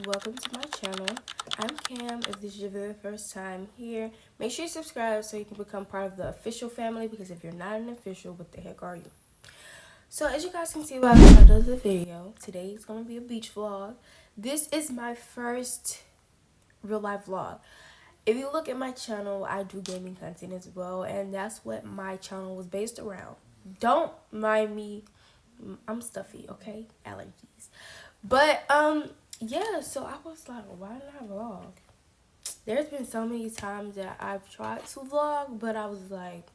Welcome to my channel. I'm Cam. If this is your very first time here, make sure you subscribe so you can become part of the official family, because if you're not an official, what the heck are you? So as you guys can see by the title of the video, today is going to be a beach vlog. This is my first real life vlog. If you look at my channel, I do gaming content as well, and that's what my channel was based around. Don't mind me, I'm stuffy, okay? Allergies. But yeah, so I was like, why not vlog? There's been so many times that I've tried to vlog, but I was like,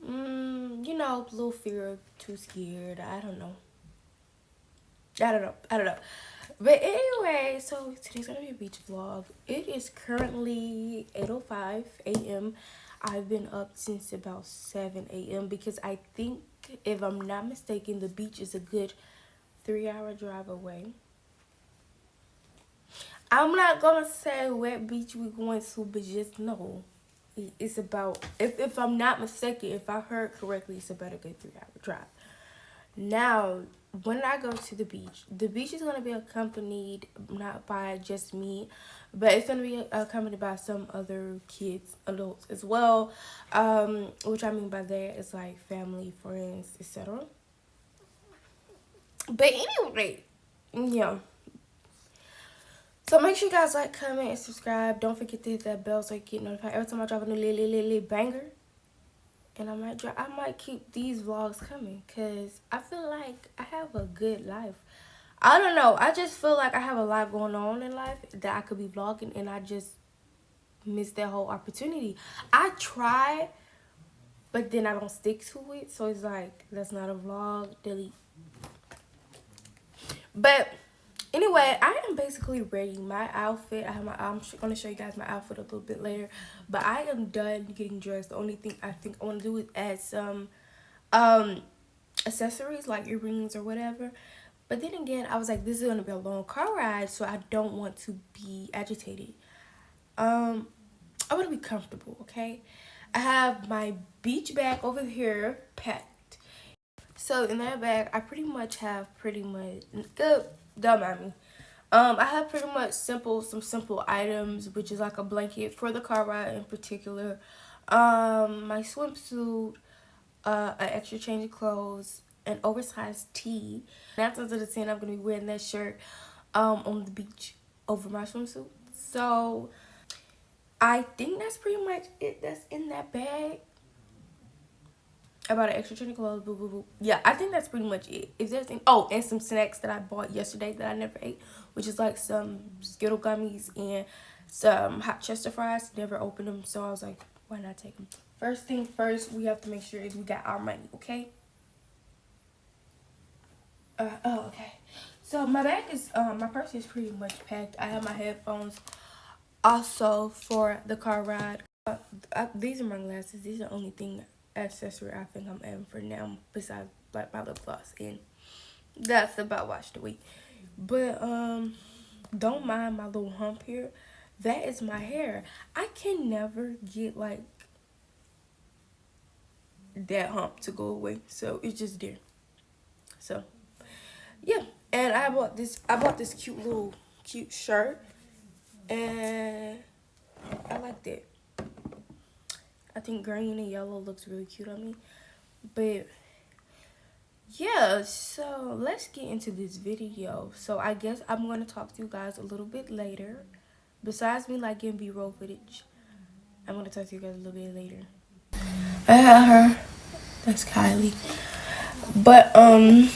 you know, a little fear, too scared. I don't know. But anyway, so today's gonna be a beach vlog. It is currently 8:05 a.m. I've been up since about 7 a.m. because I think, if I'm not mistaken, the beach is a good 3-hour drive away. I'm not gonna say what beach we're going to, but just know it's about, if I'm not mistaken, if I heard correctly, it's about a good 3-hour drive. Now, when I go to the beach is gonna be accompanied not by just me, but it's gonna be accompanied by some other kids, adults as well. Which I mean by that is like family, friends, etc. But anyway, yeah. So make sure you guys like, comment, and subscribe. Don't forget to hit that bell so you get notified every time I drop a new little banger. And I might keep these vlogs coming, because I feel like I have a good life. I don't know. I just feel like I have a lot going on in life that I could be vlogging, and I just missed that whole opportunity. I try, but then I don't stick to it. So it's like, that's not a vlog. Delete. But anyway, I am basically ready. My outfit, I'm going to show you guys my outfit a little bit later. But I am done getting dressed. The only thing I think I want to do is add some accessories like earrings or whatever. But then again, I was like, this is going to be a long car ride, so I don't want to be agitated. I want to be comfortable, okay? I have my beach bag over here packed. So in that bag, I have don't mind me. I have pretty much some simple items, which is like a blanket for the car ride in particular, my swimsuit, an extra change of clothes, an oversized tee. 9 times out of 10, I'm gonna be wearing that shirt on the beach over my swimsuit. So I think that's pretty much it that's in that bag. About an extra change of clothes, boo boo boo. Yeah, I think that's pretty much it. If there's any, oh, and some snacks that I bought yesterday that I never ate, which is like some Skittle gummies and some hot Chester fries. Never opened them, so I was like, why not take them? First thing first, we have to make sure we got our money, okay? Okay. So my bag is, my purse is pretty much packed. I have my headphones also for the car ride. These are my glasses. These are the only thing accessory I think I'm adding for now, besides like my lip gloss, and that's about washed away. But don't mind my little hump here. That is my hair. I can never get like that hump to go away, so it's just there. So yeah, and I bought this cute shirt, and I like that. I think green and yellow looks really cute on me. But yeah, so let's get into this video. So I guess I'm going to talk to you guys a little bit later. Besides me like getting B-roll footage, I'm going to talk to you guys a little bit later. I had her. That's Kylie. But I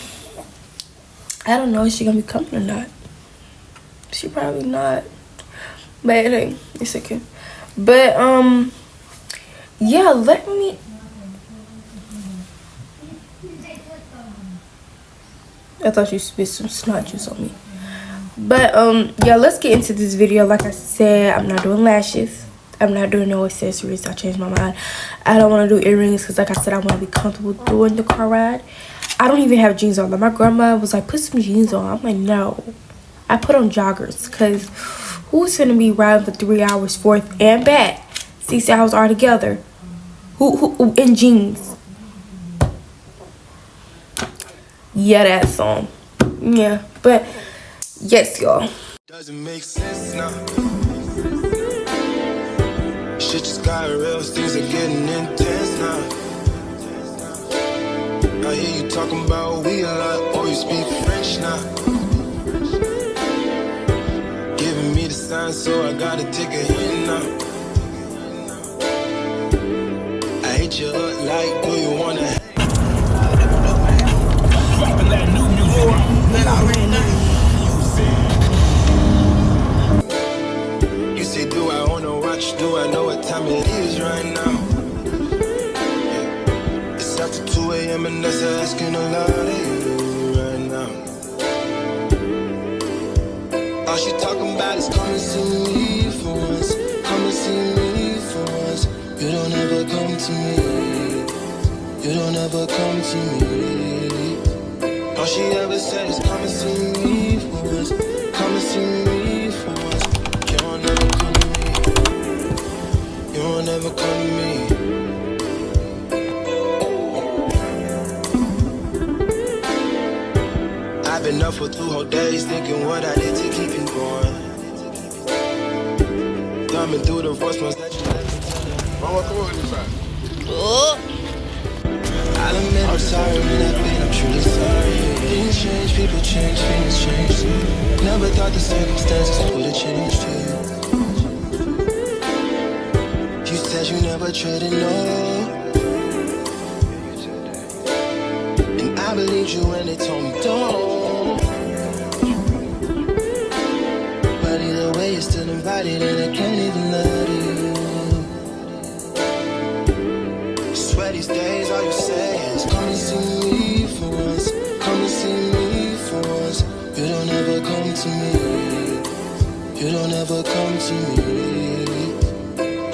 don't know if she's going to be coming or not. She probably not. But it ain't. It's okay. But yeah, let me. I thought you spit some snot juice on me. But yeah, let's get into this video. Like I said, I'm not doing lashes. I'm not doing no accessories. I changed my mind. I don't want to do earrings because, like I said, I want to be comfortable doing the car ride. I don't even have jeans on. Like, my grandma was like, put some jeans on. I'm like, no. I put on joggers because who's gonna be riding for 3 hours forth and back 6 hours all together. Who in jeans? Yeah, that song. Yeah, but yes, y'all. Doesn't make sense now. Shit just got real, things are getting intense now. I hear you talking about we a lot, or you speak French now. Giving me the sign, so I gotta take a hint now. I hate you up like, do you wanna hang? Dropping that new music. Man, I already know. You say, do I wanna watch? Do I know what time it is right now? It's after 2 a.m. and that's asking a lot of you right now. All she talking about is come and see me for once. Come and see me for once. You don't ever come to me. You don't ever come to me. All she ever said is come and see me for once. Come and see me for once. You don't ever come to me. You don't ever come to me. I've been up for 2 whole days thinking what I did to keep you going. Thumbing through the voicemails that you left. Mama, come on inside. I'll admit I'm sorry when I've been, I'm truly sorry. Things change, people change, things change. Never thought the circumstances would have changed you. You said you never traded, no. And I believed you when they told me don't. But either way, you're still invited and I can't even let you. Swear these days all you say is come and see me for once. Come and see me for once. You don't ever come to me. You don't ever come to me.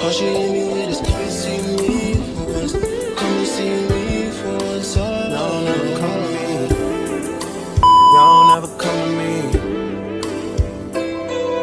All she hit me with is come and see me for once. Come and see me for once. Oh, y'all never come to me. Y'all never come to me.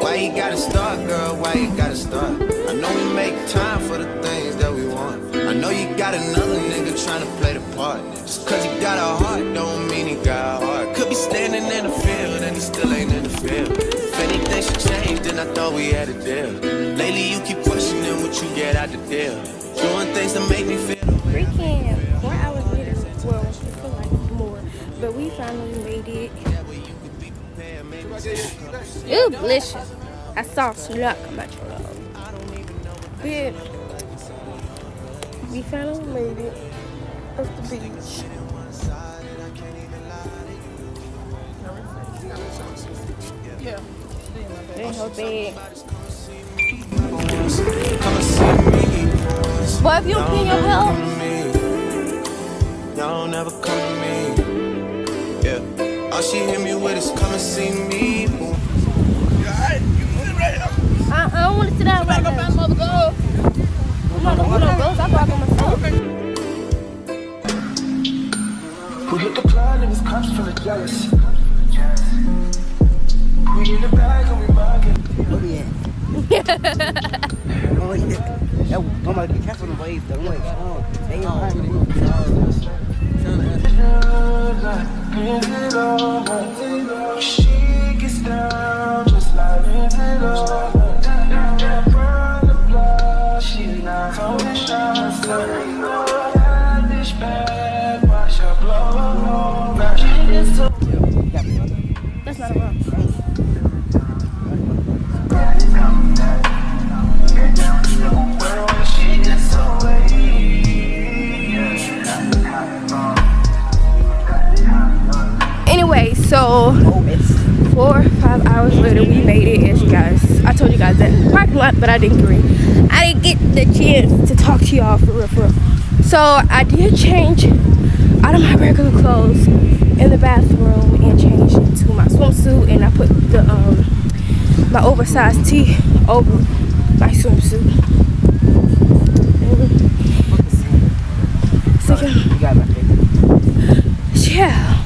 Why you gotta start, girl? Why you gotta start? I know we make time for the things that we want. I know you got another nigga trying to play the part. Just cause he got a heart don't mean he got a heart. Could be standing in the field and he still ain't in the field. If anything should change, then I thought we had a deal. Lately you keep questioning what you get out the deal. Doing things that make me feel Freaking 4 hours later. Well, it feel like more. But we finally made it. Ooh, delicious. I saw snuck come out your nose. But we finally made it up the beach. Yeah. In her bed. Come and see me for once. Boy, if you don't clean your hair, Y'all never come to me. Yeah. All she hit me with is come and see me. You alright? You sit right here. I don't want to sit down right now. I'm not looking for no ghosts. I'm talking myself. Who hit the plan and his cops feeling jealous. We in the bag and we mugging. Where we at? Oh, yeah. I'm gonna be careful on the waves though. Wait, oh, they ain't She gets down just like she's not so shots. This bag, watch her blow. That's not a rock. Anyway, so 4 or 5 hours later, we made it. As you guys, I told you guys that in the parking lot, but I didn't get the chance to talk to y'all for real. So I did change out of my regular clothes in the bathroom and changed into my swimsuit, and I put the my oversized tee over my swimsuit. So yeah,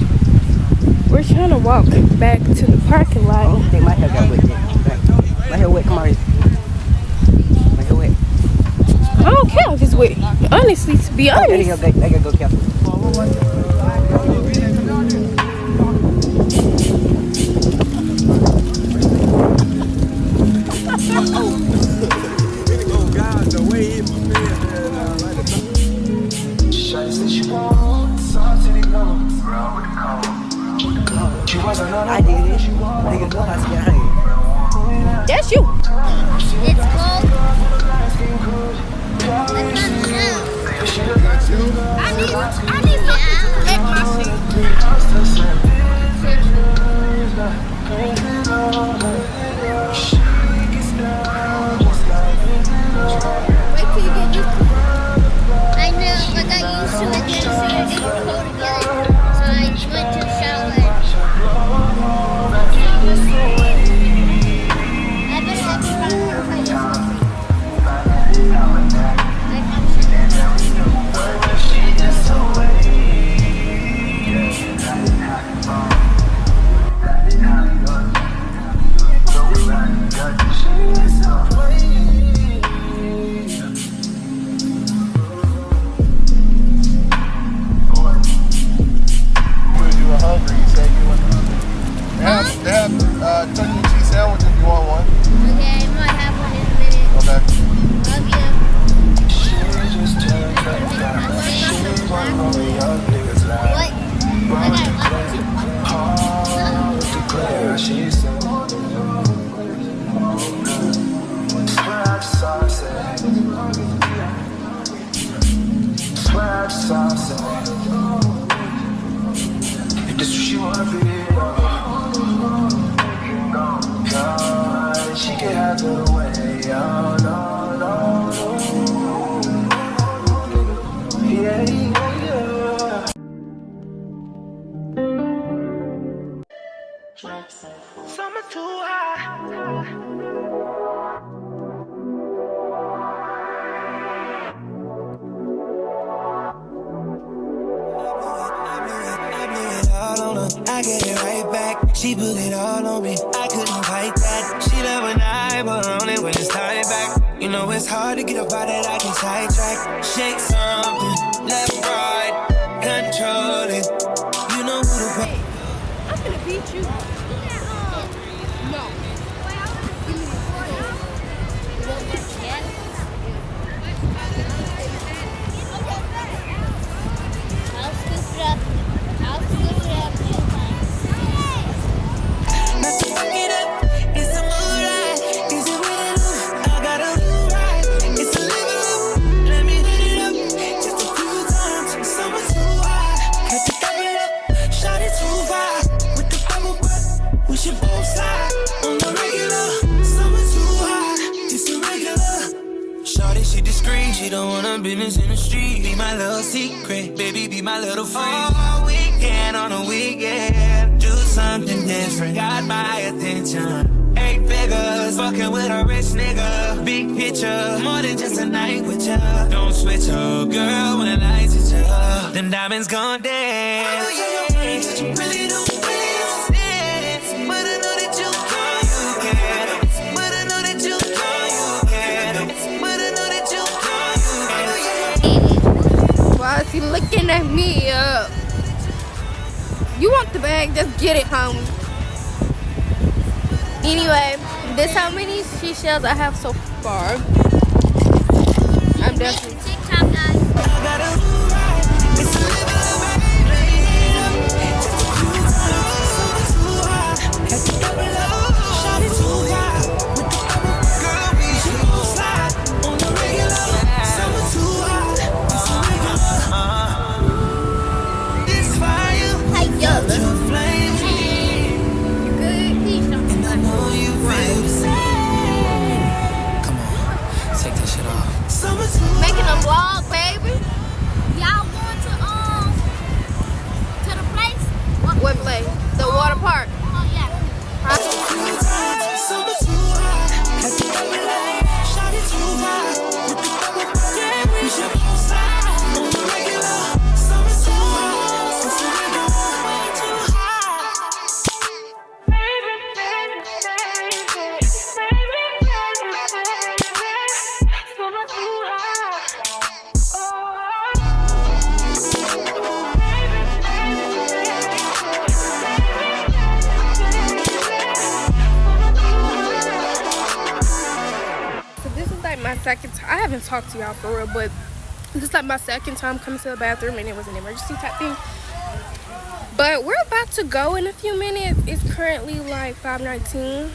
we're trying to walk back to the parking lot. I think my hair got wet. My hair wet. Come on. My hair wet. Wait, honestly, to be honest. They gotta go careful. I did it. Nigga know how to get high. That's you. It's called. That's not hell. I need something to correct my shit. Wait till you get used to it. I know, but I got used to it then so it didn't go together. So I went to the shower. I better have you run over for this. They have turkey and cheese sandwich if you want one. Okay, I might have one in a minute. Okay. Love you. What? I If this what you wanna be, she can have it away. Oh no, no, no. Yeah, yeah. Summer too high. I get it right back. She put it all on me. I couldn't fight that. She love when I put on it when it's tied back. You know it's hard to get up out that I can sidetrack. Shake something, left, right, control it. You know who the fuck. I'm gonna beat you. No. I'll scoop it up. I'll scoop it up. Not to fuck it up. It's a mood ride. Is it with it up? I got a mood ride. It's a level up. Let me hit it up. Just a few times. Summer too high. Had to double it up. Shot it too far. With the bubble butt. We should both slide. On the regular. Summer too high. It's irregular. Shorty, she discreet. She don't want her business in the street. Be my little secret. Baby, be my little freak. All weekend on a weekend. Do something different. Got my attention. 8 figures. Fucking with a rich nigga. Big picture. More than just a night with ya. Don't switch up, girl, when the lights hit ya. Them diamonds gon' dance. I know you're your friend, but you really don't sense. But I know that you can. But I know that you can. But I know that you can. Why is he looking at me? You want the bag? Just get it, homie. Anyway, this how many seashells I have so far. I'm definitely. TikTok, guys. I got a mood ride. It's a living up. Ready to hit up. Just a few times. Summer too high. Had to double up. Shot it too high. With the bubble. Girl, we should both slide. On the regular. Summer too high. It's a regular. This fire. Hey, yo. Your flame. You good? Please don't. And I know you feel the same. Come on. Take that shit off. Summer too high. Making a vlog, baby. Y'all going to the place? What place? The water park. Oh, yeah. Summer too high. Had to double up. Shot it too high. With the bubble. Yeah, we should both slide. On the regular. Summer too high. It's a regular. Way too high. Baby, baby, baby. Baby, baby, baby. Summer too high. second time. I haven't talked to y'all for real, but this is like my second time coming to the bathroom, and it was an emergency type thing. But we're about to go in a few minutes. It's currently like 5:19,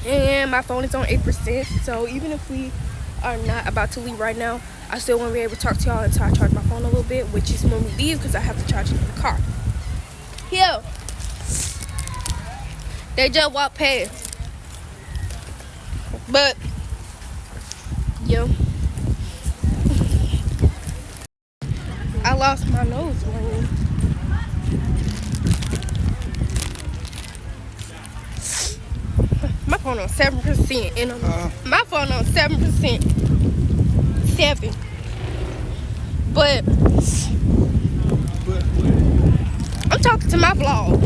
and my phone is on 8%. So even if we are not about to leave right now, I still want to be able to talk to y'all until I charge my phone a little bit, which is when we leave because I have to charge it in the car. Yo, they just walked past. But, yo, I lost my nose ring. My phone on 7%, and my phone on 7%. 7. But I'm talking to my vlog.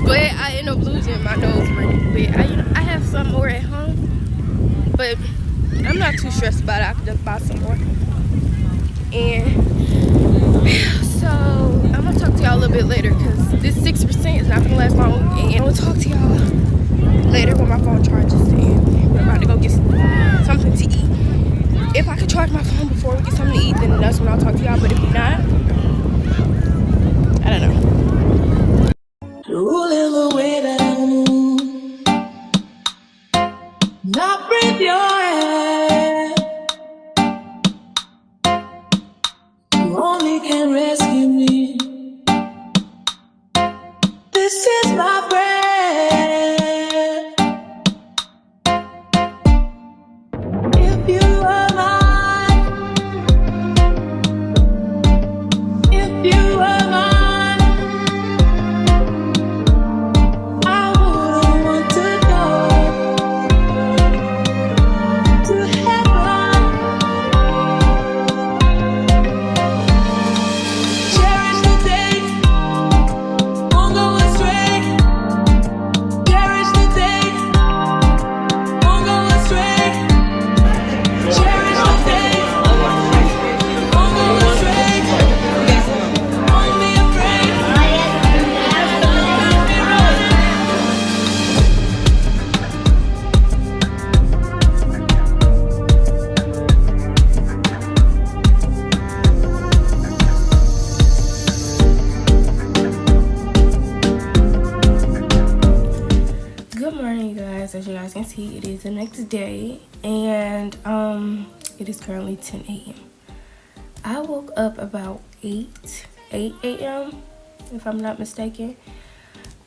But I end up losing my nose ring. But I have some more at home. But I'm not too stressed about it. I can just buy some more. And so I'm gonna talk to y'all a little bit later because this 6% is not gonna last long. And I'm gonna talk to y'all later when my phone charges. And we're about to go get something to eat. If I could charge my phone before we get something to eat, then that's when I'll talk to y'all. But if not, I don't know. Rolling the way that I move, not breathe your hand. You only can rescue me. This is my breath. If you are mine, if you are mine, I wouldn't want to go to heaven. Cherish the day, won't go astray. Cherish the day, won't go astray. Cherish the day, won't go astray. Won't be afraid. Good morning, you guys. As you guys can see, it is the next day, and it is currently 10 a.m. I woke up about 8 a.m. if I'm not mistaken.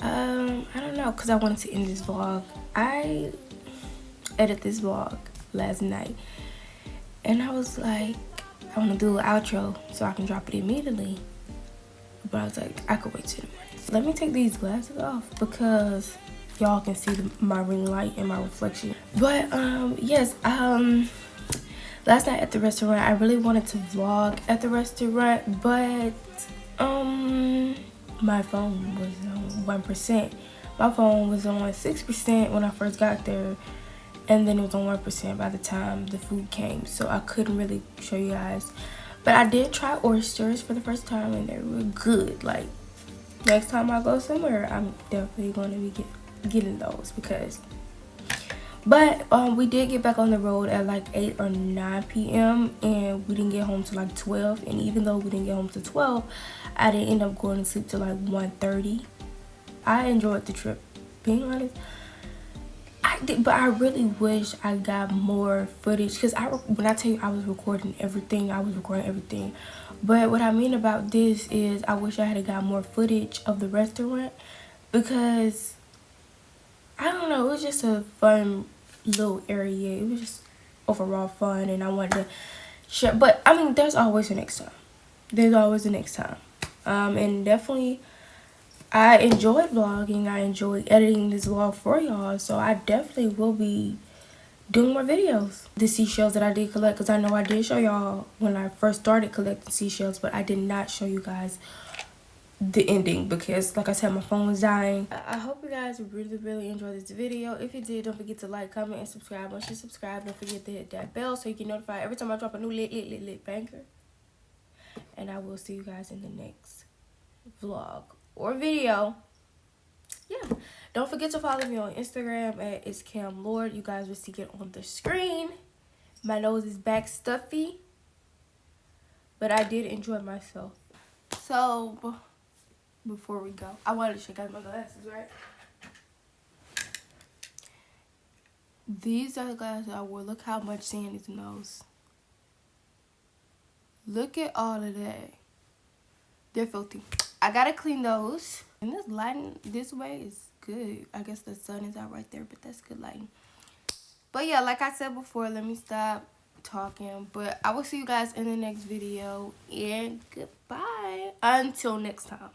I don't know, because I wanted to end this vlog. I edited this vlog last night, and I was like, I want to do an outro so I can drop it immediately. But I was like, I could wait till the morning. Let me take these glasses off because y'all can see my ring light and my reflection. But yes, last night at the restaurant, I really wanted to vlog at the restaurant, but my phone was on 1%. My phone was on 6% when I first got there, and then it was on 1% by the time the food came, so I couldn't really show you guys. But I did try oysters for the first time, and they were good. Like, next time I go somewhere, I'm definitely going to be getting those because. But we did get back on the road at like 8 or 9 p.m. and we didn't get home till like 12. And even though we didn't get home till 12, I didn't end up going to sleep till like 1:30. I enjoyed the trip, being honest. I did, but I really wish I got more footage because when I tell you I was recording everything, I was recording everything. But what I mean about this is I wish I had got more footage of the restaurant because I don't know, it was just a fun little area. It was just overall fun, and I wanted to share. But I mean, there's always a next time. There's always a next time. And definitely, I enjoyed vlogging. I enjoyed editing this vlog for y'all. So I definitely will be doing more videos. The seashells that I did collect, because I know I did show y'all when I first started collecting seashells, but I did not show you guys the ending because, like I said, my phone was dying. I hope you guys really enjoyed this video. If you did, don't forget to like, comment, and subscribe. Once you subscribe, don't forget to hit that bell so you get notified every time I drop a new lit banger. And I will see you guys in the next vlog or video. Yeah, Don't forget to follow me on Instagram at itscamlord. You guys will see it on the screen. My nose is back stuffy, but I did enjoy myself. So, before we go, I wanted to check out my glasses, right? These are the glasses I wore. Look how much sand is in those. Look at all of that. They're filthy. I gotta clean those. And this lighting this way is good. I guess the sun is out right there, but that's good lighting. But yeah, like I said before, let me stop talking. But I will see you guys in the next video. And goodbye. Until next time.